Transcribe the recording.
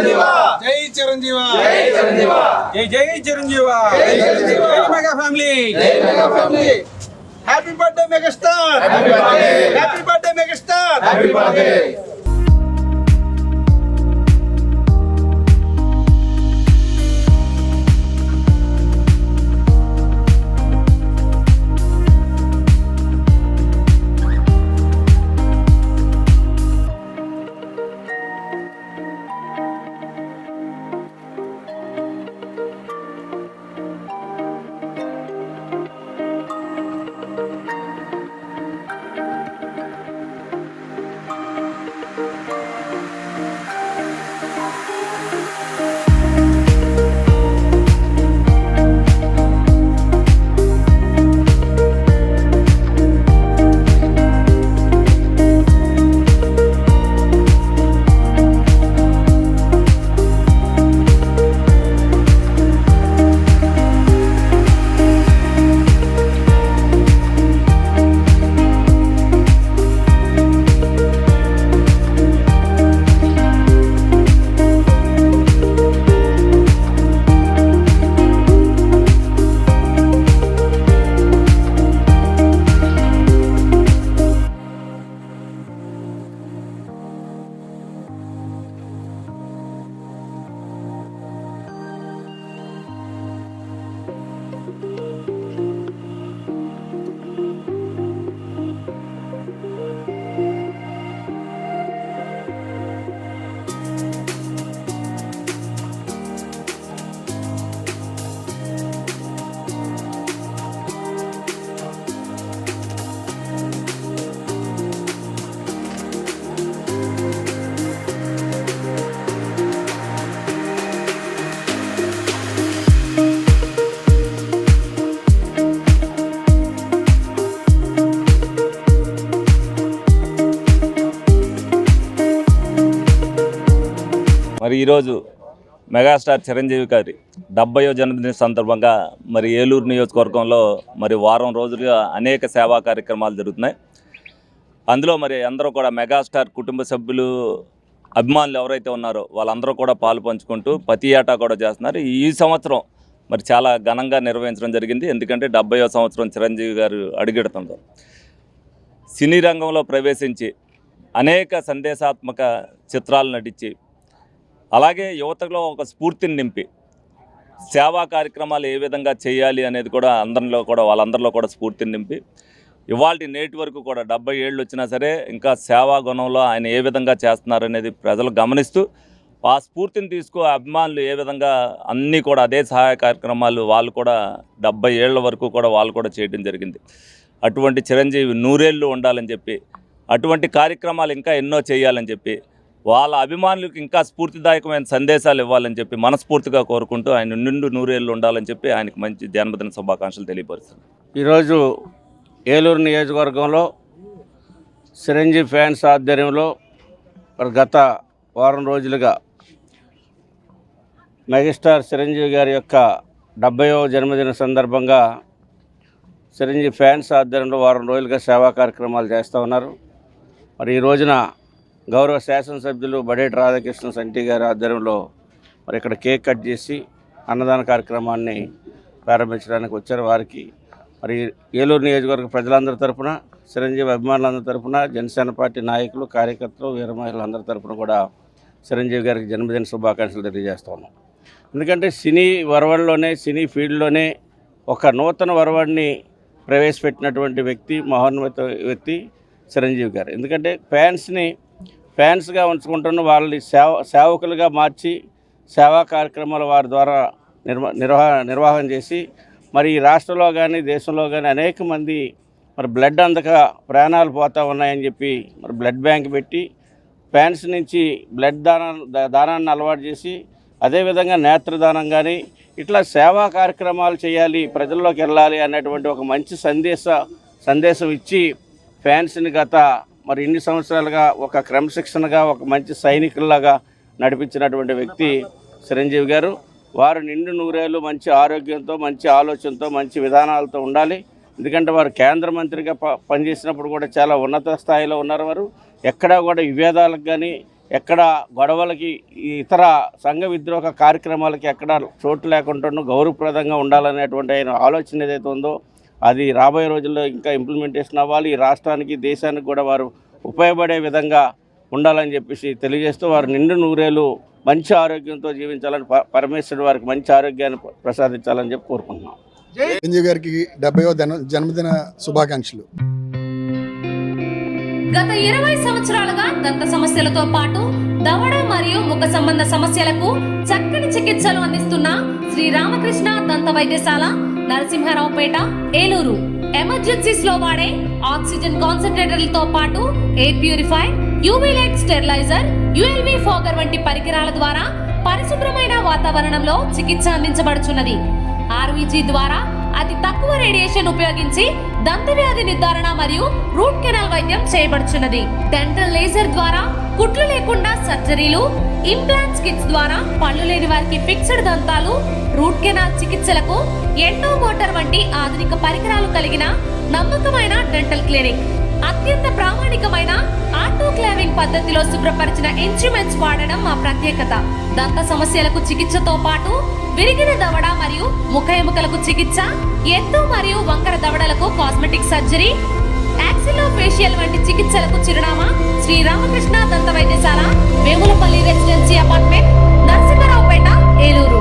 జై చిరంజీవ జై జై చిరంజీవ జై mega family happy birthday megastar happy birthday megastar మరి ఈరోజు మెగాస్టార్ చిరంజీవి గారి 70వ జన్మదిన సందర్భంగా మరి ఏలూరు నియోజకవర్గంలో మరి వారం రోజులుగా అనేక సేవా కార్యక్రమాలు జరుగుతున్నాయి. అందులో మరి అందరూ కూడా మెగాస్టార్ కుటుంబ సభ్యులు అభిమానులు ఎవరైతే ఉన్నారో వాళ్ళందరూ కూడా పాలు పంచుకుంటూ ప్రతి ఏటా కూడా చేస్తున్నారు. ఈ సంవత్సరం మరి చాలా ఘనంగా నిర్వహించడం జరిగింది. ఎందుకంటే 70వ సంవత్సరం చిరంజీవి గారు అడుగెడుతుందో సినీ రంగంలో ప్రవేశించి అనేక సందేశాత్మక చిత్రాలు నటించి అలాగే యువతలో ఒక స్ఫూర్తిని నింపి సేవా కార్యక్రమాలు ఏ విధంగా చేయాలి అనేది కూడా వాళ్ళందరిలో కూడా స్ఫూర్తిని నింపి ఇవాళ నేటి వరకు కూడా 70 ఏళ్ళు వచ్చినా సరే ఇంకా సేవా గుణంలో ఆయన ఏ విధంగా చేస్తున్నారనేది ప్రజలు గమనిస్తూ ఆ స్ఫూర్తిని అభిమానులు ఏ విధంగా అన్నీ కూడా అదే సహాయ కార్యక్రమాలు వాళ్ళు కూడా 70 ఏళ్ల వరకు కూడా వాళ్ళు కూడా చేయడం జరిగింది. అటువంటి చిరంజీవి 100 ఏళ్ళు ఉండాలని చెప్పి అటువంటి కార్యక్రమాలు ఇంకా ఎన్నో చేయాలని చెప్పి వాళ్ళ అభిమానులకు ఇంకా స్ఫూర్తిదాయకమైన సందేశాలు ఇవ్వాలని చెప్పి మనస్ఫూర్తిగా కోరుకుంటూ ఆయన నిండు 100 ఏళ్ళు ఉండాలని చెప్పి ఆయనకు మంచి జన్మదిన శుభాకాంక్షలు తెలియపరుస్తున్నాను. ఈరోజు ఏలూరు నియోజకవర్గంలో చిరంజీవి ఫ్యాన్స్ ఆధ్వర్యంలో గత వారం రోజులుగా మెగాస్టార్ చిరంజీవి గారి యొక్క 70వ జన్మదిన సందర్భంగా చిరంజీవి ఫ్యాన్స్ ఆధ్వర్యంలో వారం రోజులుగా సేవా కార్యక్రమాలు చేస్తూ ఉన్నారు. మరి ఈ రోజున గౌరవ శాసనసభ్యులు బడేటి రాధాకృష్ణ సంటి గారి ఆధ్వర్యంలో మరి ఇక్కడ కేక్ కట్ చేసి అన్నదాన కార్యక్రమాన్ని ప్రారంభించడానికి వచ్చారు. వారికి మరి ఏలూరు నియోజకవర్గ ప్రజలందరి తరఫున చిరంజీవి అభిమానులందరి తరఫున జనసేన పార్టీ నాయకులు కార్యకర్తలు వీర మహిళలందరి తరఫున కూడా చిరంజీవి గారికి జన్మదిన శుభాకాంక్షలు తెలియజేస్తూ ఉన్నాం. ఎందుకంటే సినీ వరవడిలోనే సినీ ఫీల్డ్లోనే ఒక నూతన వరవడిని ప్రవేశపెట్టినటువంటి వ్యక్తి మహోన్నత వ్యక్తి చిరంజీవి గారు. ఎందుకంటే ఫ్యాన్స్గా ఉంచుకుంటున్న వాళ్ళని సేవకులుగా మార్చి సేవా కార్యక్రమాలు వారి ద్వారా నిర్వహణ చేసి మరి ఈ రాష్ట్రంలో కానీ దేశంలో కానీ అనేక మంది మరి బ్లడ్ అందక ప్రాణాలు పోతూ ఉన్నాయని చెప్పి మరి బ్లడ్ బ్యాంక్ పెట్టి ఫ్యాన్స్ నుంచి బ్లడ్ దానాన్ని అలవాటు చేసి అదేవిధంగా నేత్రదానం కానీ ఇట్లా సేవా కార్యక్రమాలు చేయాలి, ప్రజల్లోకి వెళ్ళాలి అనేటువంటి ఒక మంచి సందేశం ఇచ్చి ఫ్యాన్స్ని గత మరి ఇన్ని సంవత్సరాలుగా ఒక క్రమశిక్షణగా ఒక మంచి సైనికుల్లాగా నడిపించినటువంటి వ్యక్తి చిరంజీవి గారు. వారు నిండు 100 ఏళ్ళు మంచి ఆరోగ్యంతో, మంచి ఆలోచనతో, మంచి విధానాలతో ఉండాలి. ఎందుకంటే వారు కేంద్ర మంత్రిగా పనిచేసినప్పుడు కూడా చాలా ఉన్నత స్థాయిలో ఉన్నారు. వారు ఎక్కడా కూడా విభేదాలకు కానీ ఎక్కడ గొడవలకి ఇతర సంఘ విద్రోహ కార్యక్రమాలకి ఎక్కడ చోటు లేకుండా గౌరవప్రదంగా ఉండాలనేటువంటి ఆయన ఆలోచన ఏదైతే ఉందో అది రాబోయే రోజుల్లో ఇంకా ఇంప్లిమెంటేషన్ అవ్వాలి. ఈ రాష్ట్రానికి దేశానికి కూడా వారు ఉపయోగపడే విధంగా ఉండాలని చెప్పేసి తెలియజేస్తూ వారు నిండు నూరేళ్ళు మంచి ఆరోగ్యంతో జీవించాలని పరమేశ్వరుడు వారికి మంచి ఆరోగ్యాన్ని ప్రసాదించాలని చెప్పి కోరుకుంటున్నాం. చిరంజీవి గారికి 70వ జన్మదిన శుభాకాంక్షలు. గత 20 సంవత్సరాలుగా దంత సమస్యలతో పాటు దవడ మరియు ముఖ సంబంధ సమస్యలకు చక్కని చికిత్సలు అందిస్తున్న శ్రీ రామకృష్ణ దంత వైద్యశాల, నరసింహారావుపేట, ఏలూరు. ఎమర్జెన్సీస్ లో వాడే ఆక్సిజన్ కాన్సంట్రేటర్లతో పాటు air purify, UV light steriliser, ULV fogger వంటి పరికరాల ద్వారా పరిశుభ్రమైన వాతావరణంలో చికిత్స అందించబడుచున్నది. ఆర్వీజీ ద్వారా అతి తక్కువ రేడియేషన్ ఉపయోగించి దంత వ్యాధి నిర్ధారణ మరియు రూట్ కెనాల్ వైద్యం చేయబడుచున్నది. డెంటల్ లేజర్ ద్వారా కుట్లు లేకుండా సర్జరీలు, ఇంప్లాంట్స్ కిట్స్ ద్వారా పళ్ళు లేని వారికి ఫిక్స్డ్ దంతాలు, రూట్ కెనాల్ చికిత్సలకు ఎండో మోటార్ వంటి ఆధునిక పరికరాలు కలిగిన నమ్మకమైన డెంటల్ క్లినిక్. అత్యంత ప్రామాణికమైన ఆటోక్లావింగ్ పద్ధతిలో శుభ్రపరిచిన ఇన్స్ట్రుమెంట్స్ వాడడం మా ప్రత్యేకత. దంత సమస్యలకు చికిత్సతో పాటు విరిగిన దవడ మరియు ముఖ ఎముకలకు చికిత్స, ఎత్తు మరియు వంకర దవడలకు కాస్మెటిక్ సర్జరీ, యాక్సిలోఫేషియల్ వంటి చికిత్సలకు చిరునామా శ్రీ రామకృష్ణ దంత వైద్యశాల, వేములపల్లి రెసిడెన్సీ అపార్ట్మెంట్, నరసింహారావుపేట, ఏలూరు.